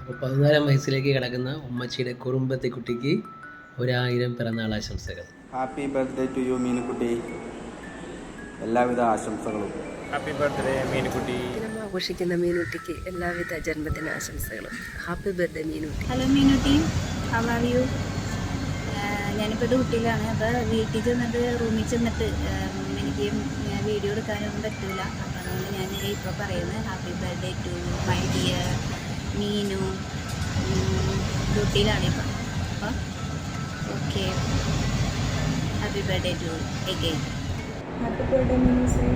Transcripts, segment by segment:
14 വയസ്സിലേക്ക് കിടക്കുന്ന ഉമ്മച്ചിയുടെ കുറുമ്പത്തി കുട്ടിക്ക് 1000 പിറന്നാൾ ആശംസകൾ. Happy birthday to you Meenukutty. എല്ലാവിധ ആശംസകളും. Happy birthday Meenukutty. ആഘോഷിക്കുന്ന മീനുട്ടിക്ക് എല്ലാവിധ ജന്മദിന ആശംസകളും. Happy birthday Meenutty. Hello Meenutty, how are you? ഞാനിപ്പോൾ ഡ്യൂട്ടിയിലാണ്. അപ്പോൾ വീട്ടിൽ ചെന്നിട്ട് റൂമിൽ ചെന്നിട്ട് എനിക്ക് വീഡിയോ എടുക്കാനൊന്നും പറ്റില്ല. അപ്പോൾ അതുകൊണ്ട് ഞാൻ ഇപ്പോൾ പറയുന്നത് happy birthday to my dear Meenu. ഡ്യൂട്ടിയിലാണിപ്പോൾ. അപ്പോൾ okay, happy birthday to again. Happy birthday മീനുസേ.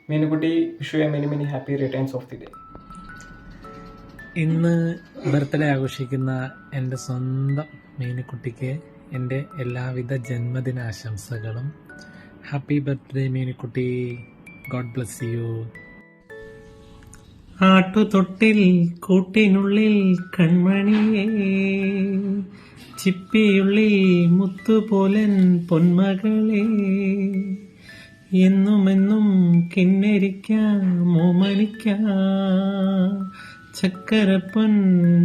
മീനുക്കുട്ടി, wish you many many happy returns of the day. ഇന്ന് ബർത്ത്ഡേ ആഘോഷിക്കുന്ന എൻ്റെ സ്വന്തം മീനുക്കുട്ടിക്ക് എൻ്റെ എല്ലാവിധ ജന്മദിന ആശംസകളും. ഹാപ്പി ബർത്ത്ഡേ മീനുക്കുട്ടി, ഗോഡ് ബ്ലെസ് യു. ആട്ടുതൊട്ടിൽ കൂട്ടിനുള്ളിൽ കൺമണിയേ, ചിപ്പിയുള്ളിൽ മുത്തുപോലൻ പൊന്മകളെ, എന്നുമെന്നും കിന്നരിക്കാം ഓമനിക്കാം, ചക്കരപ്പൊൻ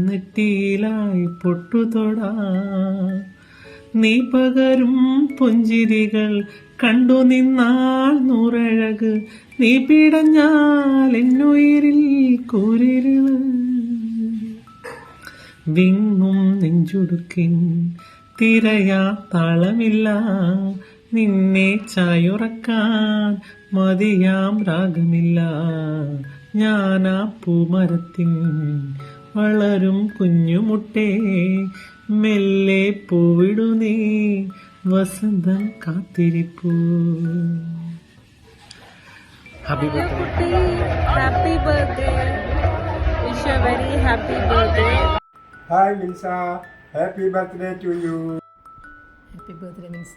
നെറ്റിയിലായി പൊട്ടുതൊടാ, നീ പകരും പുഞ്ചിരികൾ കണ്ടു നിന്നാൽ നൂറഴക്, നീ പിടഞ്ഞാൽ എന്നുയിരിൽ കൂരിരുള്, വിങ്ങും നെഞ്ചുടുക്കിൻ തിരയാ താളമില്ല, നിന്നെ ചായുറക്കാൻ മതിയാം രാഗമില്ല, ഞാനാ പൂമരത്തിൻ വളരും കുഞ്ഞുമുട്ടേ, മെല്ലെ പൂവിടു നീ വസന്തം കാത്തിരിപ്പൂ. Happy birthday. Happy birthday. Wish you very happy birthday. Hi Minsa, happy birthday to you. Happy birthday മിൻസ.